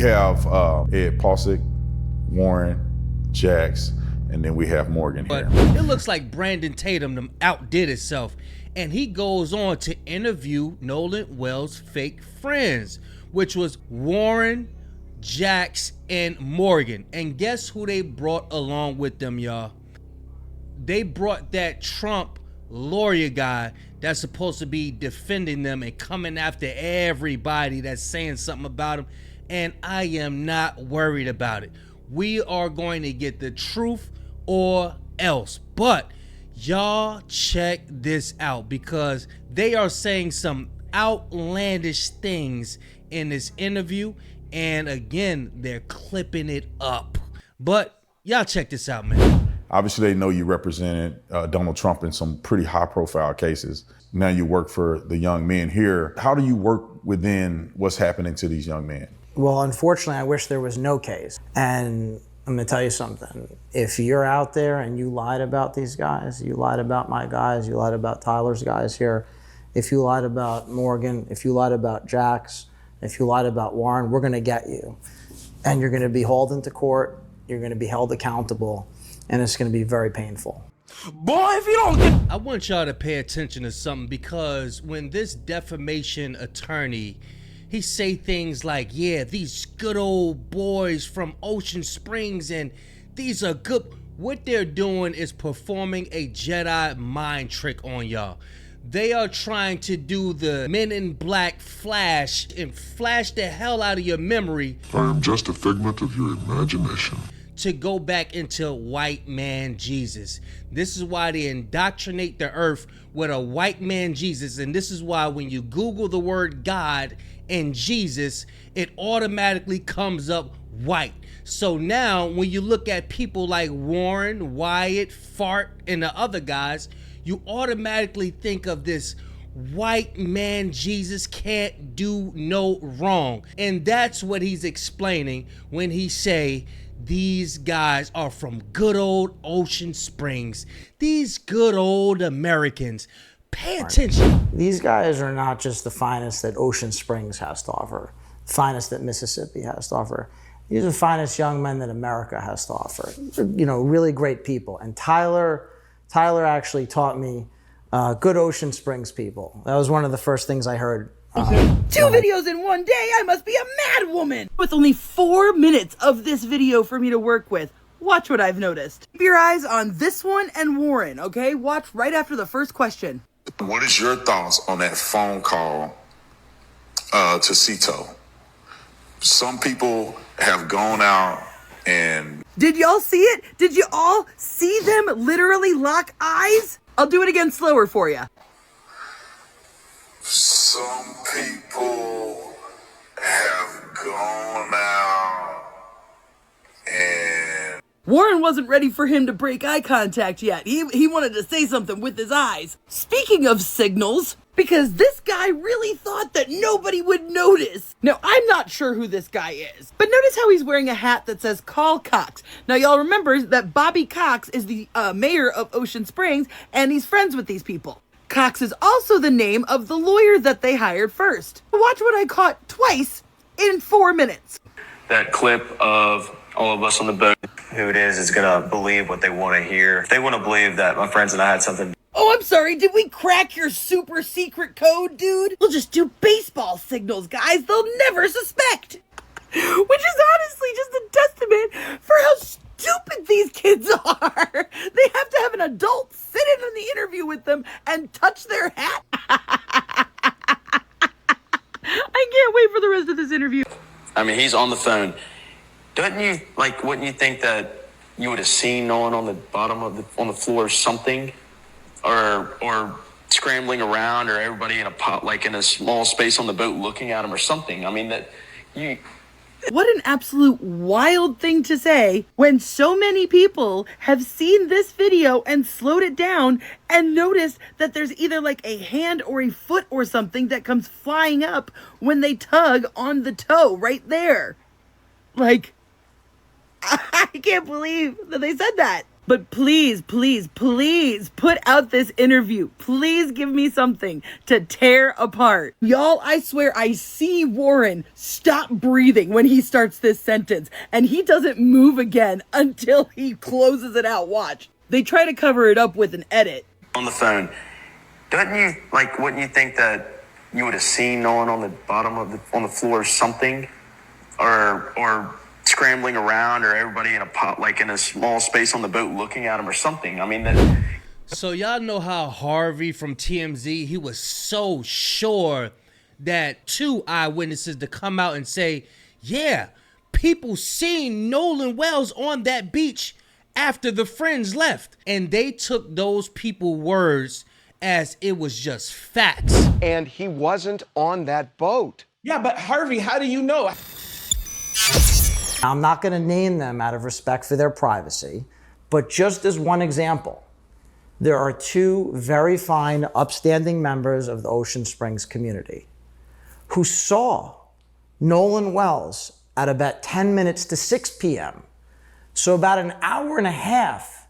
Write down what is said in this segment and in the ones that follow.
have Ed Pausick, Warren, Jax, and then we have Morgan here. But it looks like Brandon Tatum outdid itself, and he goes on to interview Nolan Wells' fake friends, which was Warren, Jax, and Morgan. And guess who they brought along with them, y'all? They brought that Trump lawyer guy that's supposed to be defending them and coming after everybody that's saying something about him. And I am not worried about it. We are going to get the truth or else. But y'all check this out, because they are saying some outlandish things in this interview. And again, they're clipping it up. But y'all check this out, man. Obviously, they know you represented Donald Trump in some pretty high-profile cases. Now you work for the young men here. How do you work within what's happening to these young men? Well, unfortunately, I wish there was no case. And I'm gonna tell you something. If you're out there and you lied about these guys, you lied about my guys, you lied about Tyler's guys here, if you lied about Morgan, if you lied about Jax, if you lied about Warren, we're gonna get you. And you're gonna be hauled into court, you're gonna be held accountable, and it's gonna be very painful. Boy, if you don't get... I want y'all to pay attention to something, because when this defamation attorney, he say things like, yeah, these good old boys from Ocean Springs, and these are good. What they're doing is performing a Jedi mind trick on y'all. They are trying to do the Men in Black flash and flash the hell out of your memory. I am just a figment of your imagination. To go back into white man Jesus. This is why they indoctrinate the earth with a white man Jesus. And this is why when you Google the word God and Jesus, it automatically comes up white. So now when you look at people like Warren, Wyatt, Fart, and the other guys, you automatically think of this white man Jesus can't do no wrong. And that's what he's explaining when he say these guys are from good old Ocean Springs. These good old Americans. Pay attention. These guys are not just the finest that Ocean Springs has to offer, the finest that Mississippi has to offer. These are the finest young men that America has to offer. You know, really great people. And Tyler actually taught me good Ocean Springs people. That was one of the first things I heard. Two videos in one day, I must be a mad woman! With only 4 minutes of this video for me to work with, watch what I've noticed. Keep your eyes on this one and Warren, okay? Watch right after the first question. What is your thoughts on that phone call to Cito? Some people have gone out and... Did y'all see it? Did you all see them literally lock eyes? I'll do it again slower for you. Some people have gone out and... Warren wasn't ready for him to break eye contact yet. He wanted to say something with his eyes. Speaking of signals, because this guy really thought that nobody would notice. Now, I'm not sure who this guy is, but notice how he's wearing a hat that says Call Cox. Now, y'all remember that Bobby Cox is the mayor of Ocean Springs, and he's friends with these people. Cox is also the name of the lawyer that they hired first. Watch what I caught twice in 4 minutes. That clip of all of us on the boat, who it is gonna believe what they want to hear. If they want to believe that my friends and I had something. Oh, I'm sorry, did we crack your super secret code, dude? We'll just do baseball signals, guys. They'll never suspect. Which is honestly just a testament for how stupid these kids are. They have to have an adult sit in on the interview with them and touch their hat. I can't wait for the rest of this interview. I mean, he's on the phone. Wouldn't you think that you would have seen Nolan on the bottom of on the floor or something? Or scrambling around, or everybody in a pot, like in a small space on the boat looking at him or something. I mean, What an absolute wild thing to say when so many people have seen this video and slowed it down and noticed that there's either like a hand or a foot or something that comes flying up when they tug on the toe right there. Like, I can't believe that they said that. But please, please, please put out this interview. Please give me something to tear apart. Y'all, I swear I see Warren stop breathing when he starts this sentence, and he doesn't move again until he closes it out. Watch. They try to cover it up with an edit. On the phone, wouldn't you think that you would have seen Nolan on the bottom of on the floor or something? Or scrambling around, or everybody in a small space on the boat looking at him or something. I mean, So y'all know how Harvey from TMZ, he was so sure that 2 eyewitnesses to come out and say, yeah, people seen Nolan Wells on that beach after the friends left. And they took those people's words as it was just facts. And he wasn't on that boat. Yeah, but Harvey, how do you know? I'm not going to name them out of respect for their privacy, but just as one example, there are 2 very fine, upstanding members of the Ocean Springs community who saw Nolan Wells at about 10 minutes to 6 p.m. So about an hour and a half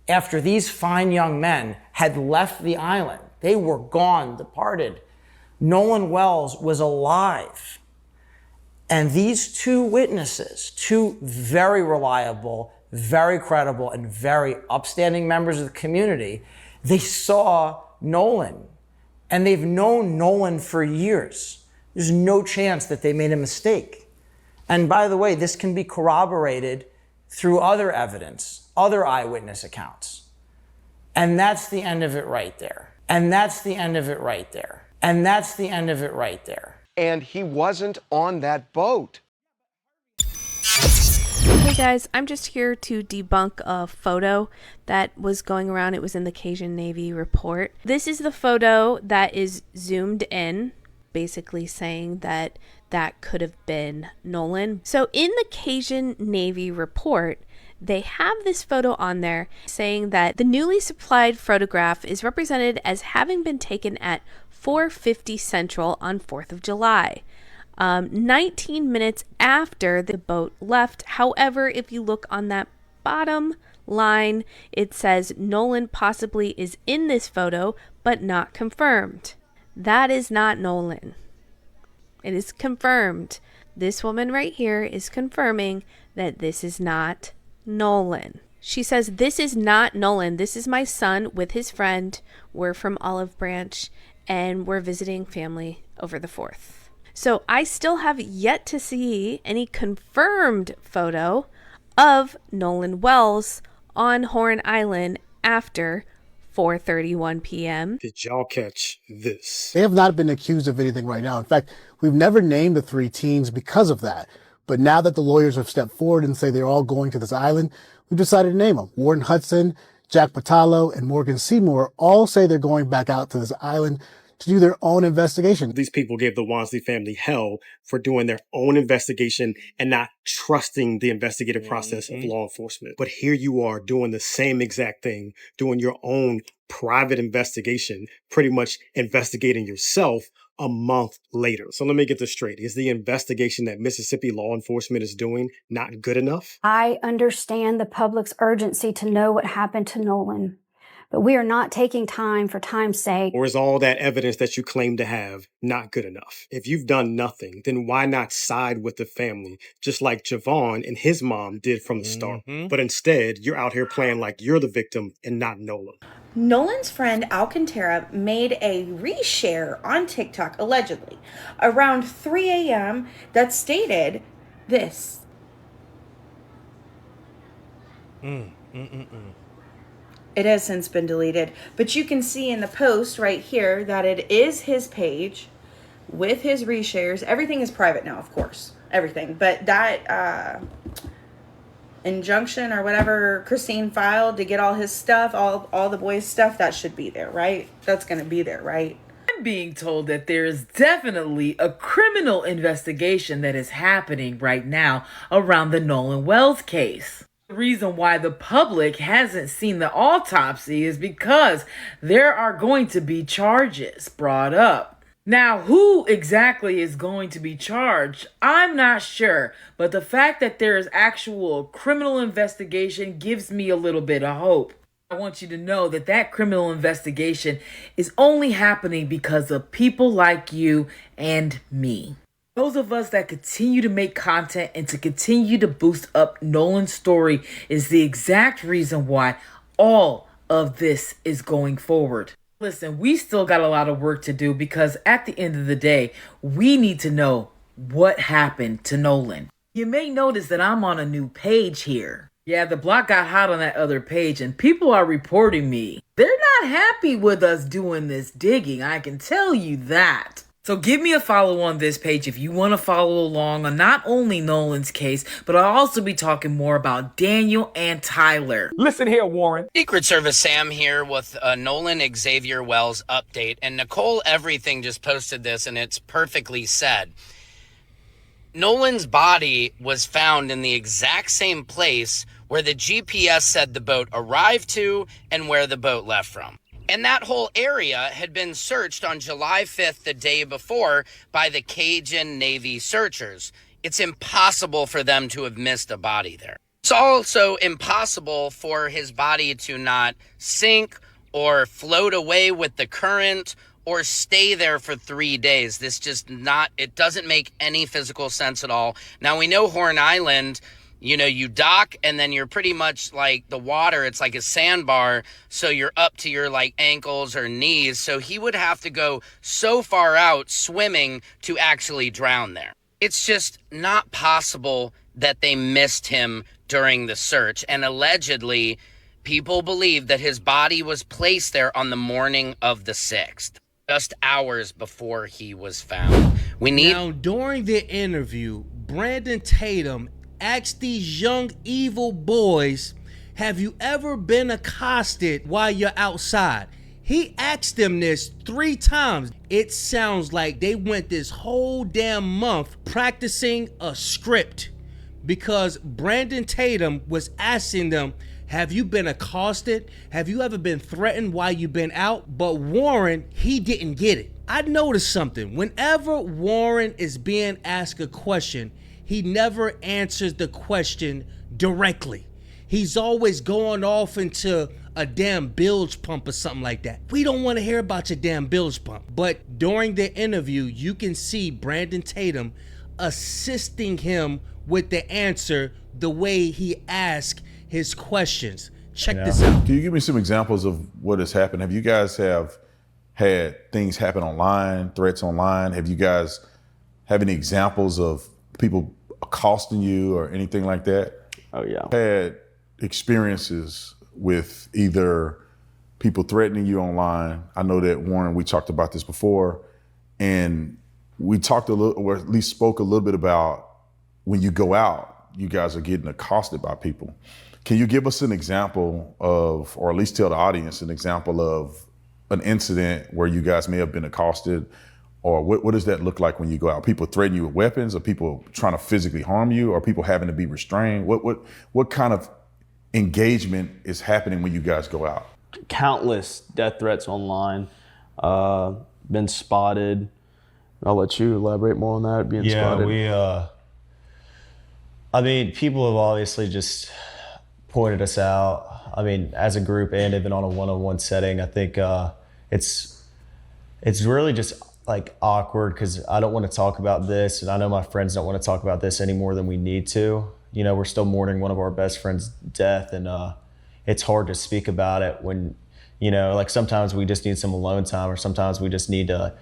after these fine young men had left the island. They were gone, departed. Nolan Wells was alive. And these 2 witnesses, 2 very reliable, very credible, and very upstanding members of the community, they saw Nolan. And they've known Nolan for years. There's no chance that they made a mistake. And by the way, this can be corroborated through other evidence, other eyewitness accounts. And that's the end of it right there. And that's the end of it right there. And that's the end of it right there. And he wasn't on that boat. Hey guys, I'm just here to debunk a photo that was going around. It was in the Cajun Navy report. This is the photo that is zoomed in, basically saying that that could have been Nolan. So in the Cajun Navy report, they have this photo on there saying that the newly supplied photograph is represented as having been taken at 4:50 Central on 4th of July, 19 minutes after the boat left. However, if you look on that bottom line, it says Nolan possibly is in this photo, but not confirmed. That is not Nolan. It is confirmed. This woman right here is confirming that this is not Nolan. She says, this is not Nolan. This is my son with his friend. We're from Olive Branch, and we're visiting family over the 4th. So I still have yet to see any confirmed photo of Nolan Wells on Horn Island after 4:31 p.m. Did y'all catch this? They have not been accused of anything right now. In fact, we've never named the 3 teens because of that. But now that the lawyers have stepped forward and say they're all going to this island, we've decided to name them. Warren Hudson, Jack Patalo, and Morgan Seymour all say they're going back out to this island to do their own investigation. These people gave the Wansley family hell for doing their own investigation and not trusting the investigative process of law enforcement. But here you are doing the same exact thing, doing your own private investigation, pretty much investigating yourself a month later. So let me get this straight. Is the investigation that Mississippi law enforcement is doing not good enough? I understand the public's urgency to know what happened to Nolan, but we are not taking time for time's sake. Or is all that evidence that you claim to have not good enough? If you've done nothing, then why not side with the family, just like Javon and his mom did from the start? But instead, you're out here playing like you're the victim and not Nolan. Nolan's friend Alcantara made a reshare on TikTok, allegedly, around 3 a.m. that stated this. It has since been deleted, but you can see in the post right here that it is his page with his reshares. Everything is private now, of course, everything, but that injunction or whatever Christine filed to get all his stuff, all the boys' stuff, that should be there, right? That's going to be there, right? I'm being told that there is definitely a criminal investigation that is happening right now around the Nolan Wells case. The reason why the public hasn't seen the autopsy is because there are going to be charges brought up. Now, who exactly is going to be charged? I'm not sure, but the fact that there is actual criminal investigation gives me a little bit of hope. I want you to know that that criminal investigation is only happening because of people like you and me. Those of us that continue to make content and to continue to boost up Nolan's story is the exact reason why all of this is going forward. Listen, we still got a lot of work to do because at the end of the day, we need to know what happened to Nolan. You may notice that I'm on a new page here. Yeah, the block got hot on that other page and people are reporting me. They're not happy with us doing this digging, I can tell you that. So give me a follow on this page if you want to follow along on not only Nolan's case, but I'll also be talking more about Daniel and Tyler. Listen here, Warren. Secret Service Sam here with a Nolan Xavier Wells update. And Nicole Everything just posted this, and it's perfectly said. Nolan's body was found in the exact same place where the GPS said the boat arrived to and where the boat left from. And that whole area had been searched on July 5th, the day before, by the Cajun Navy searchers. It's impossible for them to have missed a body there. It's also impossible for his body to not sink or float away with the current or stay there for 3 days. It doesn't make any physical sense at all. Now, we know Horn Island, you dock and then you're pretty much like the water. It's like a sandbar. So you're up to your like ankles or knees. So he would have to go so far out swimming to actually drown there. It's just not possible that they missed him during the search. And allegedly, people believe that his body was placed there on the morning of the 6th, just hours before he was found. Now, during the interview, Brandon Tatum asked these young evil boys, have you ever been accosted while you're outside? He asked them this 3 times. It sounds like they went this whole damn month practicing a script because Brandon Tatum was asking them, have you been accosted? Have you ever been threatened while you've been out? But Warren, he didn't get it. I noticed something. Whenever Warren is being asked a question, he never answers the question directly. He's always going off into a damn bilge pump or something like that. We don't want to hear about your damn bilge pump. But during the interview, you can see Brandon Tatum assisting him with the answer the way he asked his questions. Check this out. Can you give me some examples of what has happened? Have you guys have had things happen online, threats online? Have you guys have any examples of people accosting you or anything like that? Oh, yeah. Had experiences with either people threatening you online. I know that, Warren, we talked about this before, and we talked a little, or at least spoke a little bit about when you go out, you guys are getting accosted by people. Can you give us an example of, or at least tell the audience an example of an incident where you guys may have been accosted? Or what does that look like when you go out? People threaten you with weapons, or people trying to physically harm you, or people having to be restrained? What kind of engagement is happening when you guys go out? Countless death threats online, been spotted. I'll let you elaborate more on that, being spotted. People have obviously just pointed us out. As a group and even on a one-on-one setting, I think it's really just like awkward because I don't want to talk about this, and I know my friends don't want to talk about this any more than we need to. We're still mourning one of our best friends' death, and it's hard to speak about it when, sometimes we just need some alone time, or sometimes we just need to,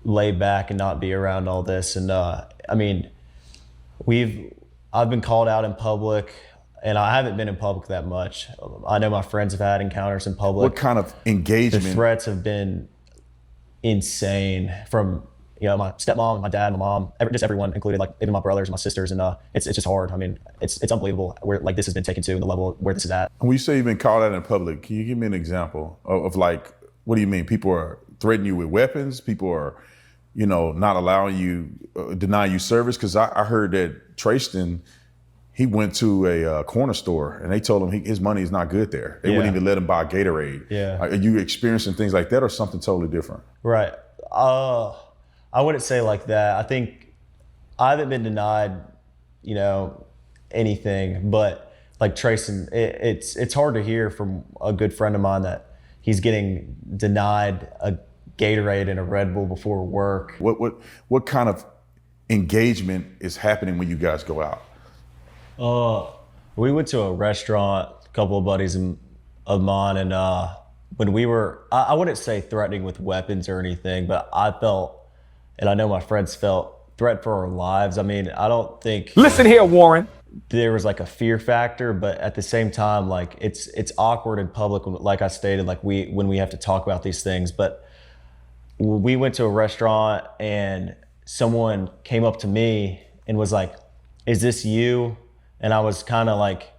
lay back and not be around all this. And I've been called out in public, and I haven't been in public that much. I know my friends have had encounters in public. What kind of engagement? The threats have been insane from my stepmom, my dad, my mom, just everyone, included like even my brothers, my sisters, and it's just hard. It's unbelievable where like this has been taken to, and the level where this is at. When you say you've been called out in public, can you give me an example of like, what do you mean? People are threatening you with weapons? People are, not allowing you, denying you service? Because I heard that Trayston, he went to a corner store and they told him his money is not good there. They wouldn't even let him buy Gatorade. Yeah. Are you experiencing things like that or something totally different? Right. I wouldn't say like that. I think I haven't been denied, anything, but like Trayson, it's hard to hear from a good friend of mine that he's getting denied a Gatorade and a Red Bull before work. What kind of engagement is happening when you guys go out? We went to a restaurant, a couple of buddies of mine, and when we were, I wouldn't say threatening with weapons or anything, but I felt, and I know my friends felt, threat for our lives. I mean, I don't think. Listen here, Warren. There was like a fear factor, but at the same time, like it's awkward in public, like I stated, like when we have to talk about these things. But we went to a restaurant and someone came up to me and was like, "Is this you?" And I was kind of like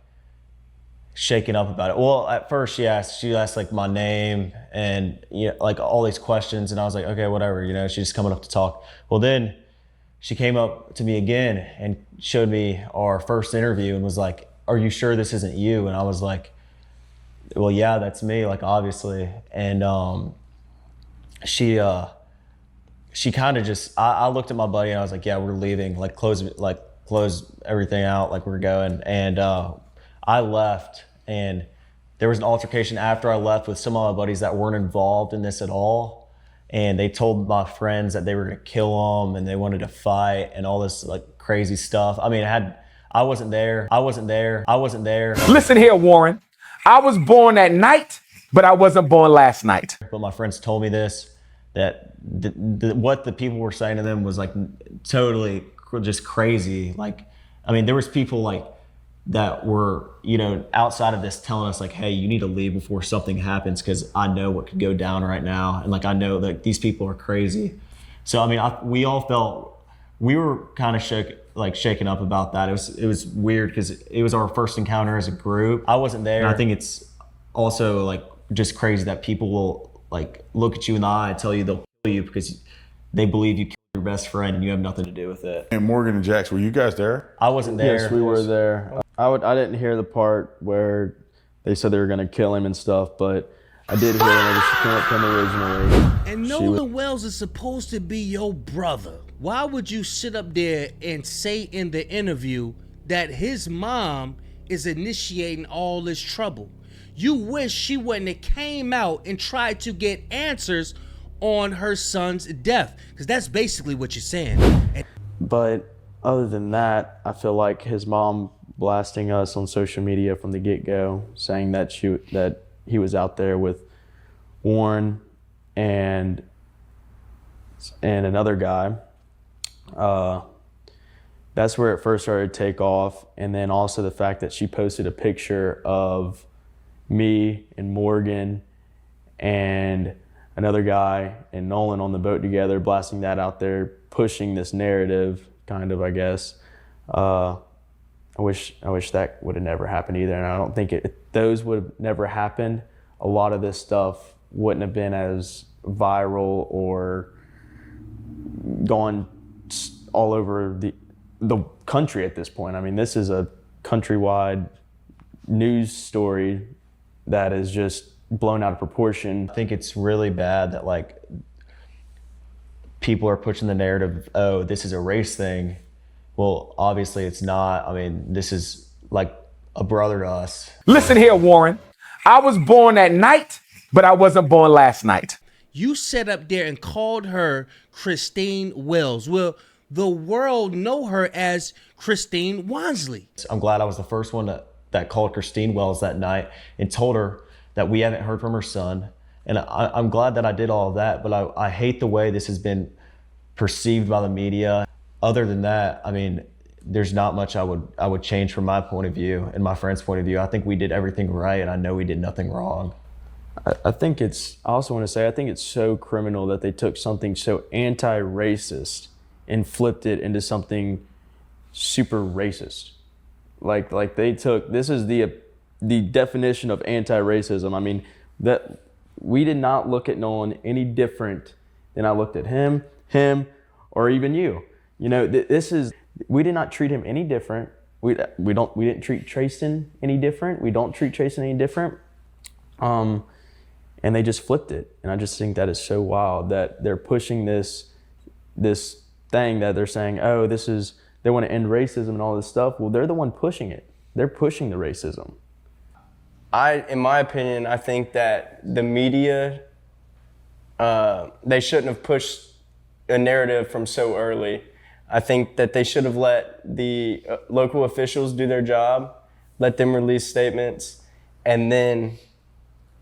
shaken up about it. Well, at first she asked like my name and like all these questions, and I was like, okay, whatever, she's just coming up to talk. Well, then she came up to me again and showed me our first interview and was like, "Are you sure this isn't you?" And I was like, "Well, yeah, that's me, like obviously." And she kind of just, I looked at my buddy and I was like, "Yeah, we're leaving, like close everything out, like we're going." And I left, and there was an altercation after I left with some of my buddies that weren't involved in this at all. And they told my friends that they were gonna kill them and they wanted to fight and all this like crazy stuff. I mean, I wasn't there. Listen here, Warren. I was born at night, but I wasn't born last night. But my friends told me this, that what the people were saying to them was like totally just crazy. Like, I mean, there was people like that were, outside of this telling us like, "Hey, you need to leave before something happens because I know what could go down right now. And like, I know that these people are crazy." So, I mean, we all felt, we were kind of shaken up about that. It was weird because it was our first encounter as a group. I wasn't there. And I think it's also like just crazy that people will like look at you in the eye and tell you they'll kill you because they believe you killed your best friend and you have nothing to do with it. And Morgan and Jax, were you guys there? I wasn't there. Yes, we were there. I didn't hear the part where they said they were going to kill him and stuff, but I did hear that she came up to me originally. And Nolan Wells is supposed to be your brother. Why would you sit up there and say in the interview that his mom is initiating all this trouble? You wish she wouldn't have came out and tried to get answers on her son's death, because that's basically what you're saying. But other than that, I feel like his mom blasting us on social media from the get-go, saying that he was out there with Warren and another guy. That's where it first started to take off. And then also the fact that she posted a picture of me and Morgan and another guy and Nolan on the boat together, blasting that out there, pushing this narrative, kind of, I guess. I wish that would have never happened either. And I don't think if those would have never happened, a lot of this stuff wouldn't have been as viral or gone all over the country at this point. I mean, this is a countrywide news story that is just blown out of proportion. I think it's really bad that like people are pushing the narrative of, "Oh, this is a race thing." Well, obviously it's not. I mean, this is like a brother to us. Listen here, Warren. I was born at night, but I wasn't born last night. You sat up there and called her Christine Wells. Well, the world know her as Christine Wansley. I'm glad I was the first one that called Christine Wells that night and told her that we haven't heard from her son. And I'm glad that I did all of that, but I hate the way this has been perceived by the media. Other than that, I mean, there's not much I would change from my point of view and my friend's point of view. I think we did everything right, and I know we did nothing wrong. I also want to say, I think it's so criminal that they took something so anti-racist and flipped it into something super racist. Like they took, this is the definition of anti-racism. I mean, that we did not look at Nolan any different than I looked at him, or even you. We did not treat him any different. We didn't treat Trayson any different. We don't treat Trayson any different. And and they just flipped it. And I just think that is so wild that they're pushing this thing that they're saying, oh, they want to end racism and all this stuff. Well, they're the one pushing it. They're pushing the racism. In my opinion, I think that the media, they shouldn't have pushed a narrative from so early. I think that they should have let the local officials do their job, let them release statements, and then,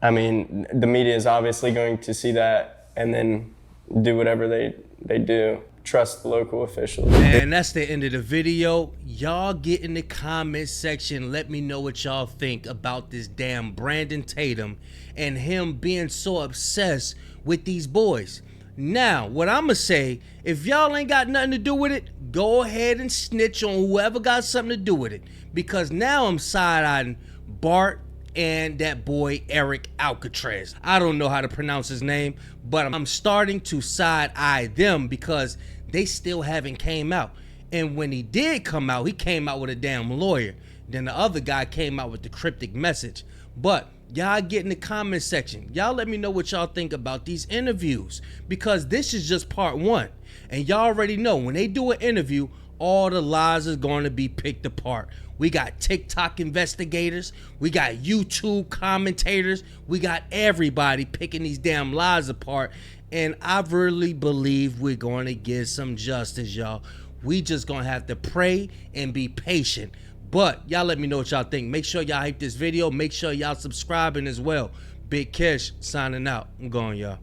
I mean, the media is obviously going to see that and then do whatever they do. Trust the local officials. And that's the end of the video. Y'all get in the comment section. Let me know what y'all think about this damn Brandon Tatum and him being so obsessed with these boys. Now, what I'm gonna say, if y'all ain't got nothing to do with it, go ahead and snitch on whoever got something to do with it. Because now I'm side-eyeing Bart and that boy Eric Alcatraz. I don't know how to pronounce his name, but I'm starting to side-eye them because they still haven't came out. And when he did come out, he came out with a damn lawyer. Then the other guy came out with the cryptic message. But y'all get in the comment section. Y'all let me know what y'all think about these interviews, because this is just part one. And y'all already know when they do an interview, all the lies are going to be picked apart. We got TikTok investigators, we got YouTube commentators, we got everybody picking these damn lies apart. And I really believe we're going to get some justice, y'all. We just going to have to pray and be patient. But y'all let me know what y'all think. Make sure y'all hype this video. Make sure y'all subscribing as well. Big Kish signing out. I'm going, y'all.